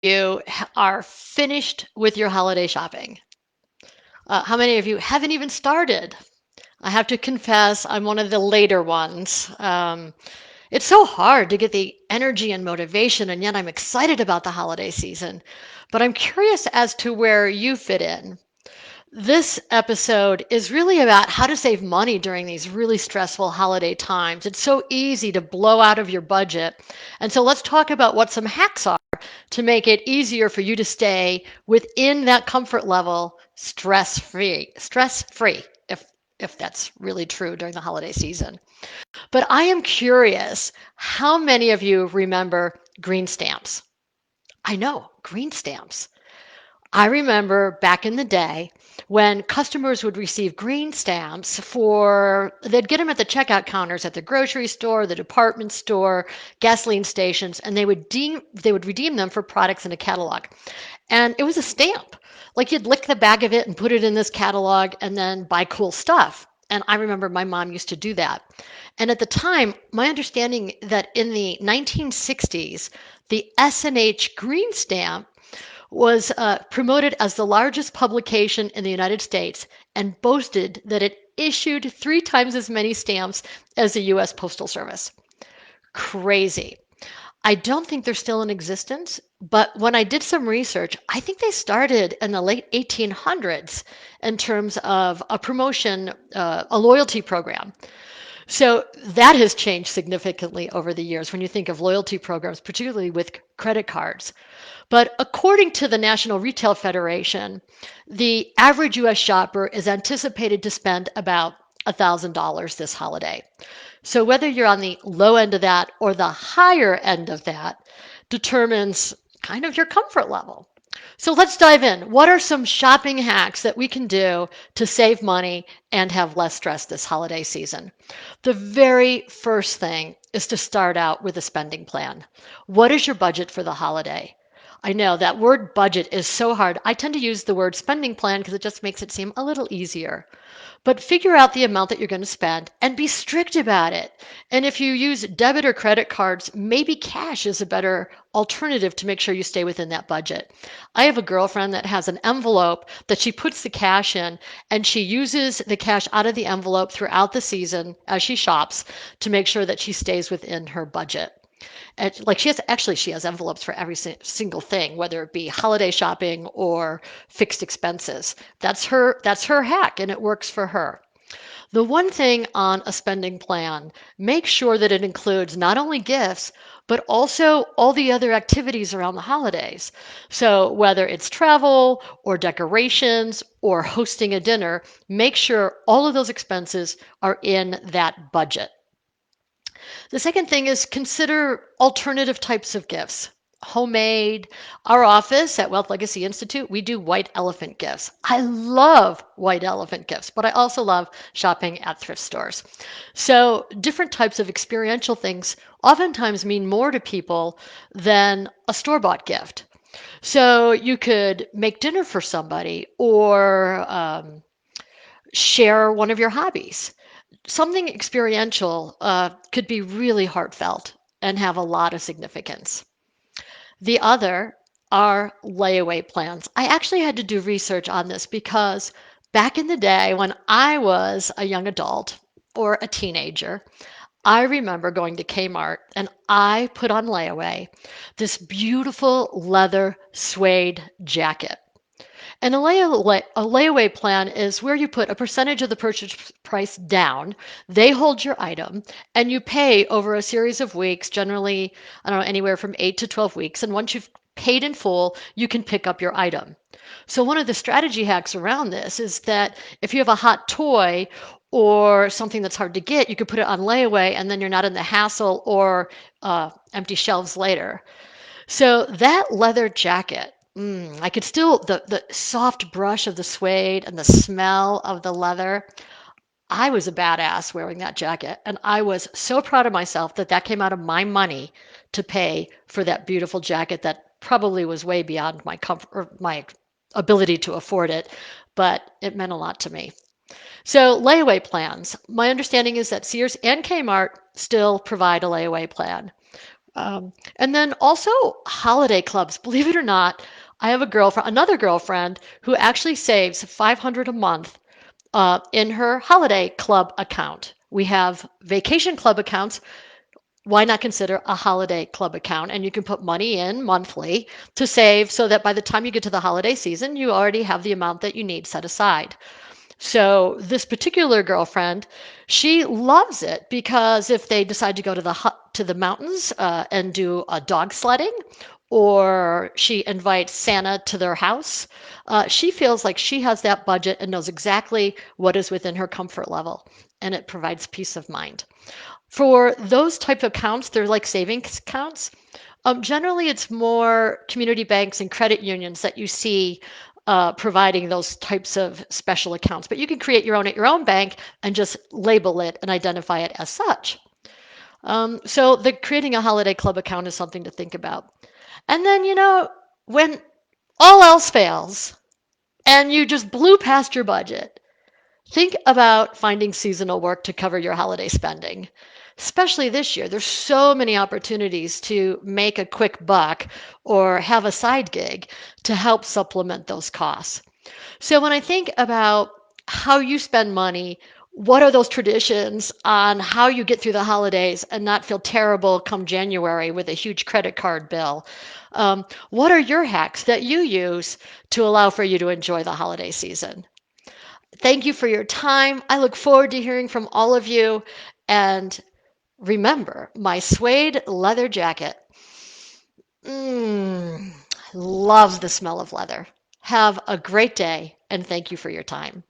you are finished with your holiday shopping? How many of you haven't even started? I have to confess, I'm one of the later ones. It's so hard to get the energy and motivation, and yet I'm excited about the holiday season. But I'm curious as to where you fit in. This episode is really about how to save money during these really stressful holiday times. It's so easy to blow out of your budget. And so let's talk about what some hacks are to make it easier for you to stay within that comfort level stress free if that's really true during the holiday season. But I am curious, how many of you remember green stamps? I know, green stamps. I remember back in the day when customers would receive green stamps they'd get them at the checkout counters at the grocery store, the department store, gasoline stations, and they would redeem them for products in a catalog. And it was a stamp. Like you'd lick the bag of it and put it in this catalog and then buy cool stuff. And I remember my mom used to do that. And at the time, my understanding that in the 1960s, the S&H green stamp was promoted as the largest publication in the United States and boasted that it issued 3 times as many stamps as the US Postal Service. Crazy. I don't think they're still in existence, but when I did some research, I think they started in the late 1800s in terms of a promotion, a loyalty program. So that has changed significantly over the years when you think of loyalty programs, particularly with credit cards. But according to the National Retail Federation, the average US shopper is anticipated to spend about $1,000 this holiday. So whether you're on the low end of that or the higher end of that determines kind of your comfort level. So let's dive in. What are some shopping hacks that we can do to save money and have less stress this holiday season? The very first thing is to start out with a spending plan. What is your budget for the holiday? I know that word budget is so hard. I tend to use the word spending plan because it just makes it seem a little easier. But figure out the amount that you're going to spend and be strict about it. And if you use debit or credit cards, maybe cash is a better alternative to make sure you stay within that budget. I have a girlfriend that has an envelope that she puts the cash in, and she uses the cash out of the envelope throughout the season as she shops to make sure that she stays within her budget. And like she has envelopes for every single thing, whether it be holiday shopping or fixed expenses. That's her hack, and it works for her. The one thing on a spending plan, make sure that it includes not only gifts, but also all the other activities around the holidays. So whether it's travel or decorations or hosting a dinner, make sure all of those expenses are in that budget. The second thing is consider alternative types of gifts. Homemade. Our office at Wealth Legacy Institute, we do white elephant gifts. I love white elephant gifts, but I also love shopping at thrift stores. So, different types of experiential things oftentimes mean more to people than a store bought gift. So, you could make dinner for somebody or share one of your hobbies. Something experiential could be really heartfelt and have a lot of significance. The other are layaway plans. I actually had to do research on this because back in the day when I was a young adult or a teenager, I remember going to Kmart and I put on layaway this beautiful leather suede jacket. And a layaway plan is where you put a percentage of the purchase price down. They hold your item and you pay over a series of weeks, generally, I don't know, anywhere from 8 to 12 weeks. And once you've paid in full, you can pick up your item. So, one of the strategy hacks around this is that if you have a hot toy or something that's hard to get, you could put it on layaway and then you're not in the hassle or empty shelves later. So that leather jacket, I could still, the soft brush of the suede and the smell of the leather. I was a badass wearing that jacket. And I was so proud of myself that that came out of my money to pay for that beautiful jacket that probably was way beyond my comfort or my ability to afford it, but it meant a lot to me. So layaway plans. My understanding is that Sears and Kmart still provide a layaway plan. And then also holiday clubs. Believe it or not, I have another girlfriend who actually saves 500 a month in her holiday club account. We have vacation club accounts. Why not consider a holiday club account? And you can put money in monthly to save so that by the time you get to the holiday season, you already have the amount that you need set aside. So this particular girlfriend, she loves it because if they decide to go to the mountains and do a dog sledding, or she invites Santa to their house, she feels like she has that budget and knows exactly what is within her comfort level, and it provides peace of mind. For those type of accounts, they're like savings accounts. Generally, it's more community banks and credit unions that you see providing those types of special accounts. But you can create your own at your own bank and just label it and identify it as such. So the creating a holiday club account is something to think about. And then, when all else fails and you just blew past your budget, think about finding seasonal work to cover your holiday spending. Especially this year, there's so many opportunities to make a quick buck or have a side gig to help supplement those costs. So when I think about how you spend money, what are those traditions on how you get through the holidays and not feel terrible come January with a huge credit card bill? What are your hacks that you use to allow for you to enjoy the holiday season? Thank you for your time. I look forward to hearing from all of you. And remember, my suede leather jacket. Loves the smell of leather. Have a great day, and thank you for your time.